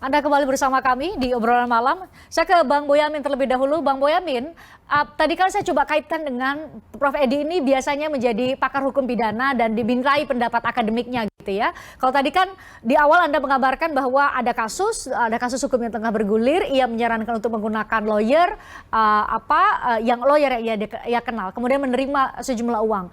Anda kembali bersama kami di obrolan malam. Saya ke Bang Boyamin terlebih dahulu. Bang Boyamin, tadi kan saya coba kaitkan dengan Prof. Edi ini biasanya menjadi pakar hukum pidana dan dimintai pendapat akademiknya gitu ya. Kalau tadi kan di awal Anda mengabarkan bahwa ada kasus hukum yang tengah bergulir, ia menyarankan untuk menggunakan lawyer, yang lawyer yang ia kenal, kemudian menerima sejumlah uang.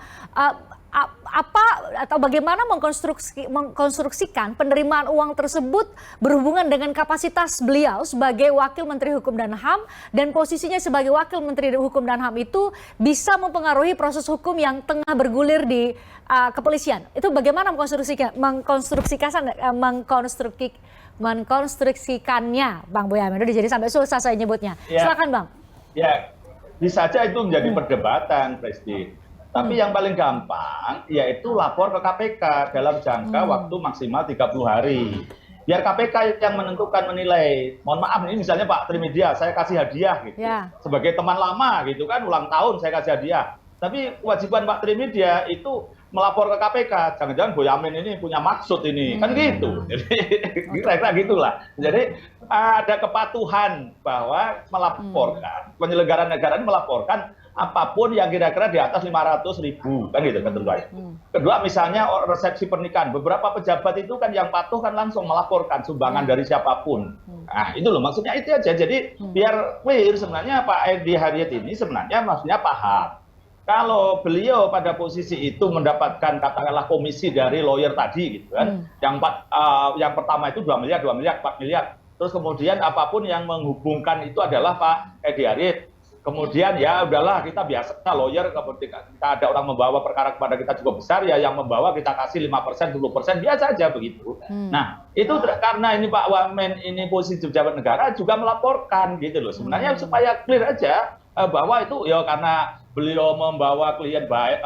Apa atau bagaimana mengkonstruksikan penerimaan uang tersebut berhubungan dengan kapasitas beliau sebagai Wakil Menteri Hukum dan HAM dan posisinya sebagai Wakil Menteri Hukum dan HAM itu bisa mempengaruhi proses hukum yang tengah bergulir di kepolisian. Itu bagaimana mengkonstruksikannya, Bang Boyamin? Udah jadi sampai susah saya nyebutnya. Ya. Silakan, Bang. Ya, bisa saja itu menjadi perdebatan, Presti. Tapi yang paling gampang yaitu lapor ke KPK dalam jangka waktu maksimal 30 hari. Biar KPK yang menentukan menilai. Mohon maaf ini misalnya Pak Trimedia, saya kasih hadiah gitu. Ya. Sebagai teman lama gitu kan, ulang tahun saya kasih hadiah. Tapi kewajiban Pak Trimedia itu melapor ke KPK. Jangan-jangan Boyamin ini punya maksud ini. Kan gitu. Jadi kira-kira gitulah. Jadi ada kepatuhan bahwa melaporkan, penyelenggara negara ini melaporkan apapun yang kira-kira di atas 500.000 kan gitu kan terbaik. Kedua misalnya resepsi pernikahan, beberapa pejabat itu kan yang patuh kan langsung melaporkan sumbangan dari siapapun. Nah itu loh maksudnya itu aja. Jadi biar clear sebenarnya Pak Edi Haryat ini sebenarnya maksudnya paham. Kalau beliau pada posisi itu mendapatkan katakanlah komisi dari lawyer tadi gitu kan, yang pertama itu 2 miliar, 4 miliar. Terus kemudian apapun yang menghubungkan itu adalah Pak Edi Haryat. Kemudian ya udahlah kita biasa lawyer, ketika ada orang membawa perkara kepada kita cukup besar ya yang membawa kita kasih 5%, 10% biasa aja begitu. Nah itu karena ini Pak Wamen ini posisi pejabat negara juga melaporkan gitu loh. Sebenarnya supaya clear aja bahwa itu ya karena beliau membawa klien baik,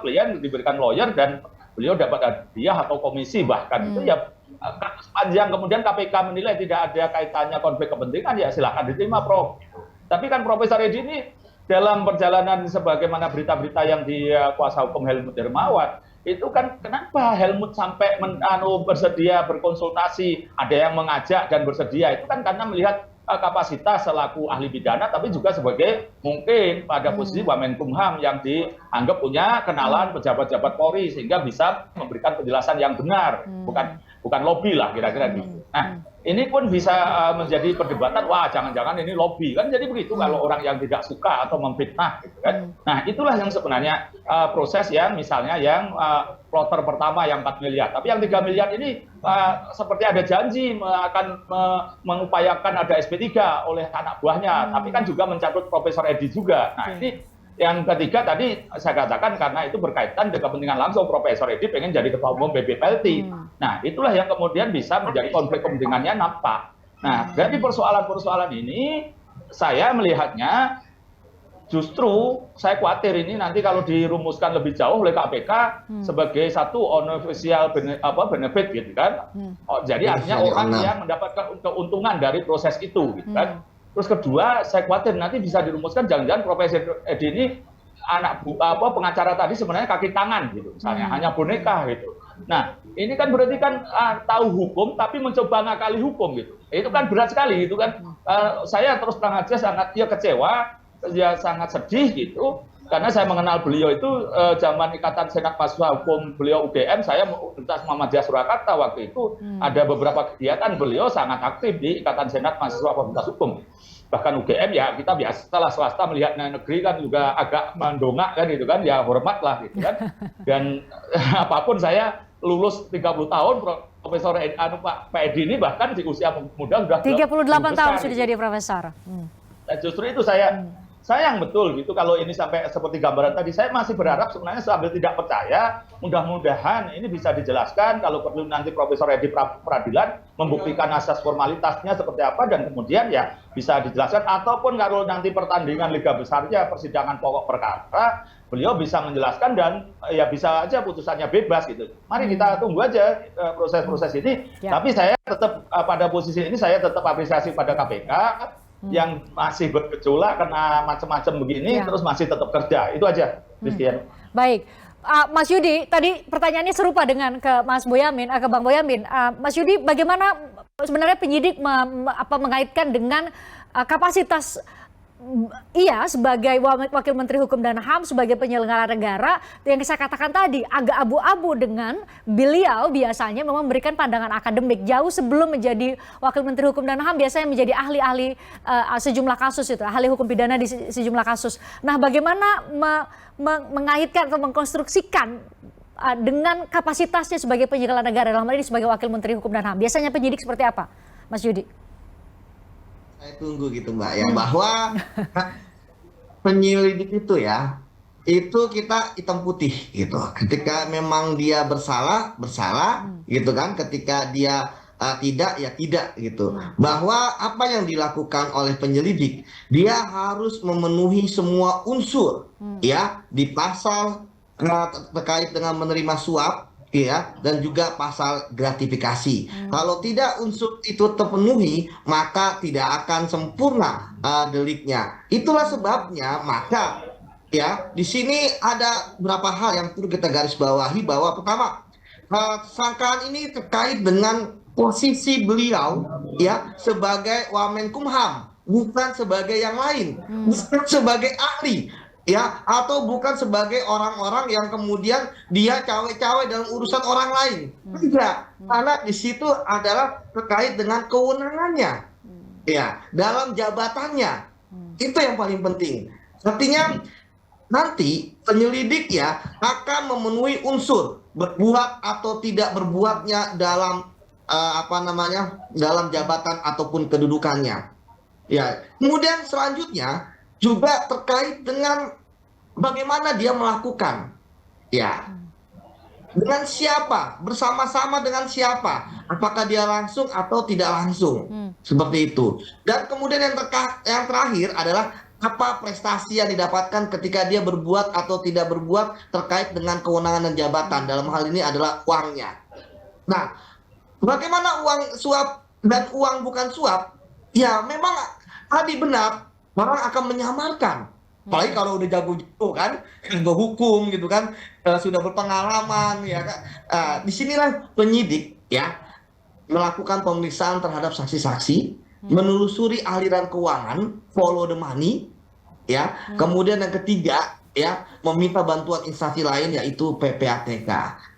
klien diberikan lawyer dan beliau dapat hadiah atau komisi bahkan itu ya sepanjang kemudian KPK menilai tidak ada kaitannya konflik kepentingan ya silakan diterima Prof. Tapi kan Profesor Edi ini dalam perjalanan sebagaimana berita-berita yang di kuasa hukum Helmut Hermawan, itu kan kenapa Helmut sampai bersedia berkonsultasi, ada yang mengajak dan bersedia, itu kan karena melihat kapasitas selaku ahli pidana, tapi juga sebagai mungkin pada posisi Wamenkumham yang dianggap punya kenalan pejabat-pejabat Polri, sehingga bisa memberikan penjelasan yang benar, bukan lobby lah kira-kira gitu. Nah, ini pun bisa menjadi perdebatan, wah jangan-jangan ini lobby kan jadi begitu kalau orang yang tidak suka atau memfitnah gitu kan. Nah itulah yang sebenarnya proses yang misalnya yang plotter pertama yang 4 miliar, tapi yang 3 miliar ini seperti ada janji akan mengupayakan ada SP3 oleh anak buahnya, tapi kan juga mencatut Profesor Edi juga. Nah ini yang ketiga tadi saya katakan karena itu berkaitan dengan kepentingan langsung Profesor Edi pengen jadi ketua umum BPPLT. Nah itulah yang kemudian bisa menjadi konflik kepentingannya nampak. Nah dari persoalan-persoalan ini saya melihatnya justru saya khawatir ini nanti kalau dirumuskan lebih jauh oleh KPK sebagai satu unofficial benefit gitu kan. Jadi artinya orang yang mendapatkan keuntungan dari proses itu gitu kan. Terus kedua, saya khawatir nanti bisa dirumuskan jangan-jangan Profesor Edi ini pengacara tadi sebenarnya kaki tangan gitu, misalnya hanya boneka gitu. Nah, ini kan berarti kan tahu hukum tapi mencoba ngakali hukum gitu. Itu kan berat sekali gitu kan. Saya terus terang aja sangat kecewa, ya sangat sedih gitu. Karena saya mengenal beliau itu zaman Ikatan Senat Mahasiswa Hukum beliau UGM, saya Universitas Muhammadiyah Surakarta waktu itu ada beberapa kegiatan beliau sangat aktif di Ikatan Senat Mahasiswa Fakultas Hukum. Bahkan UGM ya kita biasalah swasta melihat negeri kan juga agak mendongak kan gitu kan, ya hormat lah gitu kan. Dan apapun saya lulus 30 tahun, Profesor Pak Edi ini bahkan di usia muda sudah 38 tahun sudah jadi profesor. Dan justru itu sayang betul gitu kalau ini sampai seperti gambaran tadi. Saya masih berharap sebenarnya sambil tidak percaya, mudah-mudahan ini bisa dijelaskan kalau perlu nanti Profesor Edi peradilan membuktikan asas formalitasnya seperti apa dan kemudian ya bisa dijelaskan, ataupun kalau nanti pertandingan liga besarnya persidangan pokok perkara beliau bisa menjelaskan dan ya bisa aja putusannya bebas gitu. Mari kita tunggu aja proses-proses ini. Tapi saya tetap pada posisi ini saya tetap apresiasi pada KPK yang masih bergejolak karena macam-macam begini terus masih tetap kerja. Itu aja, Christian. Baik. Mas Yudi, tadi pertanyaannya serupa dengan ke Mas Boyamin, ke Bang Boyamin. Mas Yudi, bagaimana Sebenarnya penyidik mengaitkan dengan kapasitas ia sebagai Wakil Menteri Hukum dan HAM, sebagai penyelenggara negara, yang saya katakan tadi agak abu-abu dengan beliau biasanya memang memberikan pandangan akademik jauh sebelum menjadi Wakil Menteri Hukum dan HAM, biasanya menjadi ahli-ahli sejumlah kasus itu, ahli hukum pidana di sejumlah kasus. Nah, bagaimana mengaitkan atau mengkonstruksikan dengan kapasitasnya sebagai penyelenggara negara, dalam hal ini sebagai Wakil Menteri Hukum dan HAM? Biasanya penyidik seperti apa, Mas Yudi? Saya tunggu gitu Mbak ya, bahwa penyelidik itu ya, itu kita hitam putih gitu. Ketika memang dia bersalah gitu kan, ketika dia tidak ya tidak gitu. Bahwa apa yang dilakukan oleh penyelidik, dia harus memenuhi semua unsur ya di pasal terkait dengan menerima suap ya, dan juga pasal gratifikasi. Kalau tidak unsur itu terpenuhi, maka tidak akan sempurna deliknya. Itulah sebabnya maka ya di sini ada beberapa hal yang perlu kita garis bawahi, bahwa pertama, sangkaan ini terkait dengan posisi beliau ya sebagai Wamenkumham, bukan sebagai yang lain, bukan sebagai ahli ya, atau bukan sebagai orang-orang yang kemudian dia cawe-cawe dalam urusan orang lain. Tidak, karena di situ adalah terkait dengan kewenangannya ya, dalam jabatannya. Itu yang paling penting. Artinya nanti penyelidik ya akan memenuhi unsur berbuat atau tidak berbuatnya dalam dalam jabatan ataupun kedudukannya. Ya, kemudian selanjutnya juga terkait dengan bagaimana dia melakukan, ya, dengan siapa, bersama-sama dengan siapa, apakah dia langsung atau tidak langsung, seperti itu. Dan kemudian yang terakhir adalah apa prestasi yang didapatkan ketika dia berbuat atau tidak berbuat terkait dengan kewenangan dan jabatan. Dalam hal ini adalah uangnya. Nah, bagaimana uang suap dan uang bukan suap? Ya, memang tadi benar, orang akan menyamarkan. Apalagi kalau udah jago-jago kan, jago hukum gitu kan, sudah berpengalaman ya kan. Disinilah penyidik ya melakukan pemeriksaan terhadap saksi-saksi, menelusuri aliran keuangan, follow the money, ya. Kemudian yang ketiga ya, meminta bantuan instansi lain yaitu PPATK.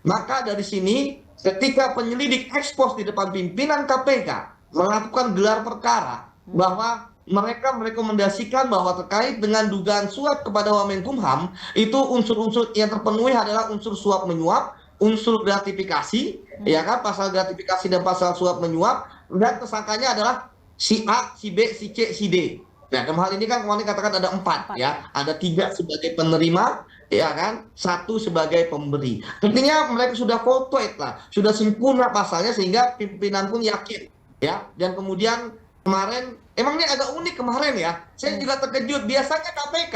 Maka dari sini ketika penyelidik ekspos di depan pimpinan KPK melakukan gelar perkara bahwa mereka merekomendasikan bahwa terkait dengan dugaan suap kepada Wamenkumham, itu unsur-unsur yang terpenuhi adalah unsur suap menyuap, unsur gratifikasi, ya kan, pasal gratifikasi dan pasal suap menyuap, dan tersangkanya adalah si A, si B, si C, si D. Nah, dalam hal ini kan kemarin katakan ada 4 ya, ada 3 sebagai penerima, ya kan, 1 sebagai pemberi. Artinya mereka sudah complete lah, sudah sempurna pasalnya sehingga pimpinan pun yakin, ya. Dan kemudian kemarin, emang ini agak unik kemarin ya, saya juga terkejut. Biasanya KPK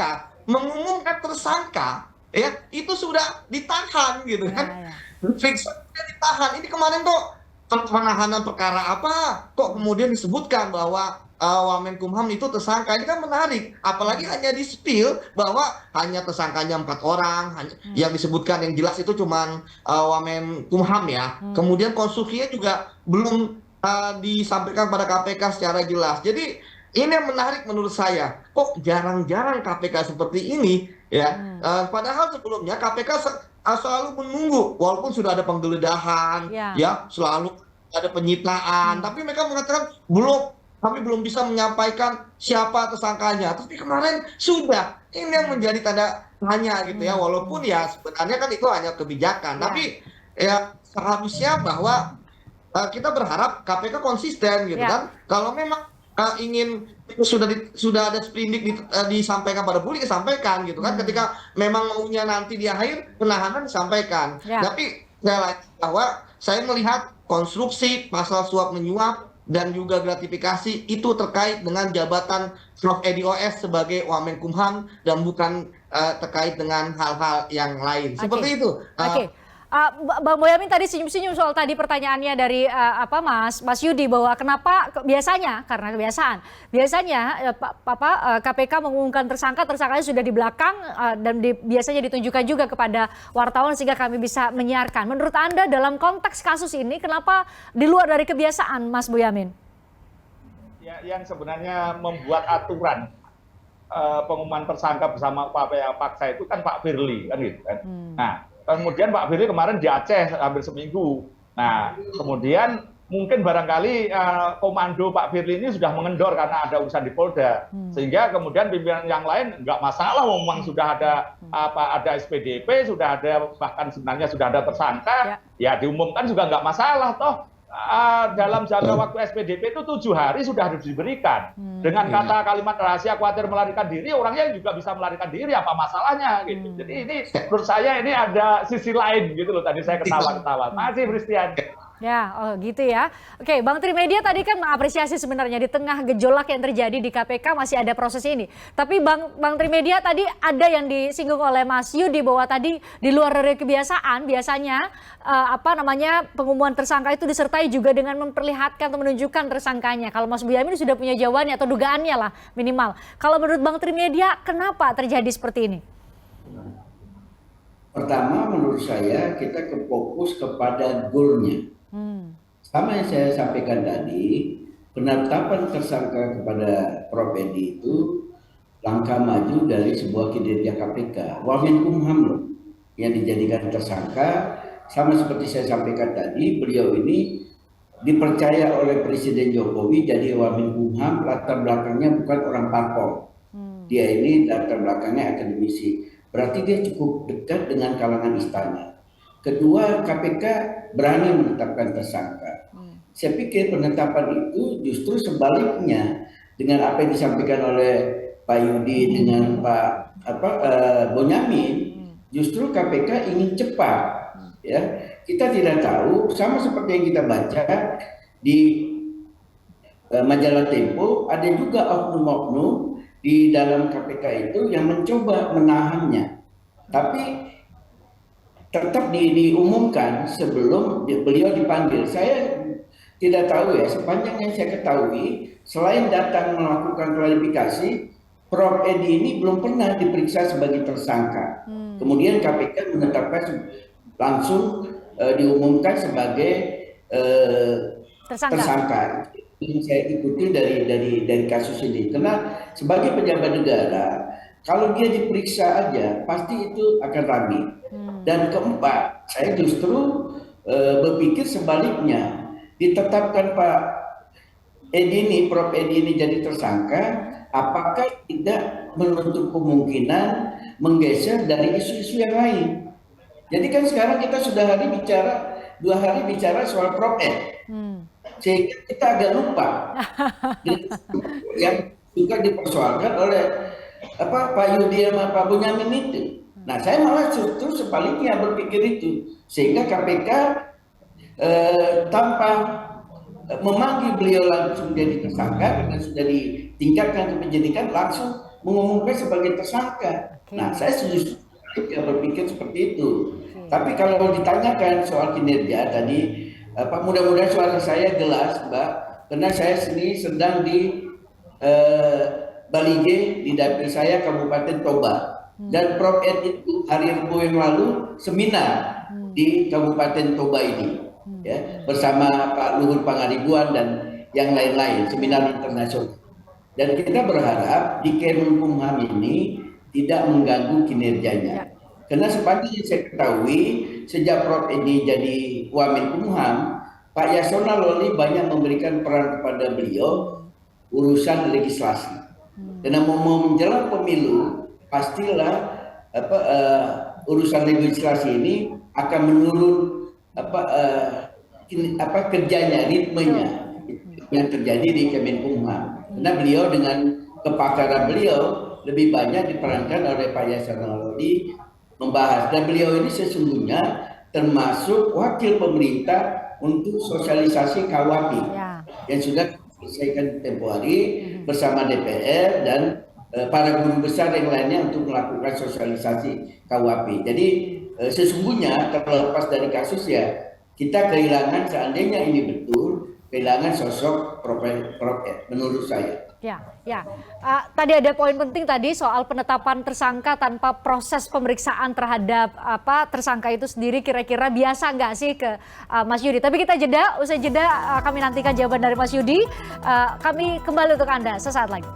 mengumumkan tersangka, ya itu sudah ditahan gitu kan, fix sudah ditahan. Ini kemarin kok penahanan perkara apa, kok kemudian disebutkan bahwa Wamenkumham itu tersangka. Ini kan menarik, apalagi hanya di-spill bahwa hanya tersangkanya 4 orang, yang disebutkan yang jelas itu cuman Wamenkumham ya. Kemudian konstruksinya juga belum disampaikan pada KPK secara jelas. Jadi ini yang menarik menurut saya. Kok jarang-jarang KPK seperti ini ya. Padahal sebelumnya KPK selalu menunggu, walaupun sudah ada penggeledahan, ya selalu ada penyitaan, tapi mereka mengatakan kami belum bisa menyampaikan siapa tersangkanya. Tapi kemarin sudah. Ini yang menjadi tanda tanya gitu ya. Walaupun ya sebenarnya kan itu hanya kebijakan. Tapi ya seharusnya bahwa kita berharap KPK konsisten gitu kan. Kalau memang ingin sudah ada sprindik disampaikan pada publik, disampaikan gitu kan. Ketika memang maunya nanti di akhir penahanan disampaikan. Tapi bahwa saya melihat konstruksi pasal suap menyuap dan juga gratifikasi itu terkait dengan jabatan Prof. Edi OS sebagai Wamenkumham dan bukan terkait dengan hal-hal yang lain. Seperti itu. Bang Boyamin tadi senyum-senyum soal tadi pertanyaannya dari Mas Yudi bahwa kenapa biasanya karena kebiasaan biasanya KPK mengumumkan tersangkanya sudah di belakang dan biasanya ditunjukkan juga kepada wartawan sehingga kami bisa menyiarkan. Menurut Anda dalam konteks kasus ini kenapa di luar dari kebiasaan, Mas Boyamin? Ya, yang sebenarnya membuat aturan pengumuman tersangka bersama paksa itu kan Pak Firly kan gitu kan. Nah, kemudian Pak Firly kemarin di Aceh hampir seminggu. Nah, kemudian mungkin barangkali komando Pak Firly ini sudah mengendor karena ada urusan di Polda, sehingga kemudian pimpinan yang lain nggak masalah, memang sudah ada SPDP, sudah ada bahkan sebenarnya sudah ada tersangka, ya diumumkan juga nggak masalah toh. Dalam jangka waktu SPDP itu 7 hari sudah harus diberikan. Dengan kalimat rahasia khawatir melarikan diri, orangnya juga bisa melarikan diri, apa masalahnya gitu. Jadi ini menurut saya ini ada sisi lain gitu loh, tadi saya ketawa-ketawa. Masih Christian. Ya, oh gitu ya. Oke, Bang Trimedia tadi kan mengapresiasi sebenarnya di tengah gejolak yang terjadi di KPK masih ada proses ini. Tapi Bang Trimedia tadi ada yang disinggung oleh Mas Yudi bahwa tadi di luar dari kebiasaan biasanya pengumuman tersangka itu disertai juga dengan memperlihatkan atau menunjukkan tersangkanya. Kalau Mas Boyamin sudah punya jawabannya atau dugaannya lah minimal. Kalau menurut Bang Trimedia kenapa terjadi seperti ini? Pertama, menurut saya kita fokus kepada goalnya. Sama yang saya sampaikan tadi, penetapan tersangka kepada Prof. Edi itu langkah maju dari sebuah kinerja KPK. Wamenkumham loh yang dijadikan tersangka. Sama seperti saya sampaikan tadi, beliau ini dipercaya oleh Presiden Jokowi jadi Wamenkumham, latar belakangnya bukan orang parpol. Dia ini latar belakangnya akademisi. Berarti dia cukup dekat dengan kalangan istana. Kedua, KPK berani menetapkan tersangka. Saya pikir penetapan itu justru sebaliknya dengan apa yang disampaikan oleh Pak Yudi dengan Pak Bonyamin. Justru KPK ingin cepat, ya. Kita tidak tahu, sama seperti yang kita baca di majalah Tempo, ada juga oknum-oknum di dalam KPK itu yang mencoba menahannya, tapi tetap diumumkan sebelum beliau dipanggil. Saya tidak tahu ya, sepanjang yang saya ketahui, selain datang melakukan klarifikasi, Prof. Edi ini belum pernah diperiksa sebagai tersangka. Kemudian KPK menetapkan langsung diumumkan sebagai tersangka. Ini saya ikuti dari kasus ini, karena sebagai pejabat negara, kalau dia diperiksa aja pasti itu akan ramai. Dan keempat, saya justru berpikir sebaliknya, ditetapkan Pak Edi ini, Prof. Edi ini jadi tersangka, apakah tidak menutup kemungkinan menggeser dari isu-isu yang lain? Jadi kan sekarang kita sudah 2 hari bicara soal Prof. Ed. Sehingga kita agak lupa yang juga dipersoalkan oleh Pak Yudi sama Pak Bonyamin itu. Nah, saya malah justru sebaliknya berpikir itu, sehingga KPK tanpa memanggil beliau langsung jadi tersangka karena sudah ditingkatkan ke penyidikan, langsung mengumumkan sebagai tersangka. Nah, saya justru berpikir seperti itu. Tapi kalau ditanyakan soal kinerja tadi, mudah-mudahan suara saya jelas, Mbak, karena saya sendiri sedang di Balige, di dapil saya Kabupaten Toba. Dan Prof. Ed itu hari Rabu yang lalu seminar di Kabupaten Toba ini, ya, bersama Pak Luhut Pangaribuan dan yang lain-lain, seminar internasional. Dan kita berharap di Kemenkumham ini tidak mengganggu kinerjanya. Karena seperti yang saya ketahui, sejak Prof. Edi jadi Wamenkumham, Pak Yasona Lawli banyak memberikan peran kepada beliau urusan legislasi. Karena mau menjelang pemilu, pastilah urusan legislasi ini akan menurun kerjanya, ritmenya yang terjadi di Kemenkumham. Karena beliau dengan kepakaran beliau lebih banyak diperankan oleh Pak Yasona Lawli membahas, dan beliau ini sesungguhnya termasuk wakil pemerintah untuk sosialisasi KUHP yang sudah diselesaikan tempo hari bersama DPR dan para guru besar yang lainnya untuk melakukan sosialisasi KUHP. Jadi sesungguhnya terlepas dari kasus ya, kita kehilangan, seandainya ini betul, kehilangan sosok Prof. Ed, menurut saya. Ya, ya. Tadi ada poin penting tadi soal penetapan tersangka tanpa proses pemeriksaan terhadap tersangka itu sendiri, kira-kira biasa nggak sih ke Mas Yudi? Tapi kita jeda, usai jeda kami nantikan jawaban dari Mas Yudi. Kami kembali untuk Anda sesaat lagi.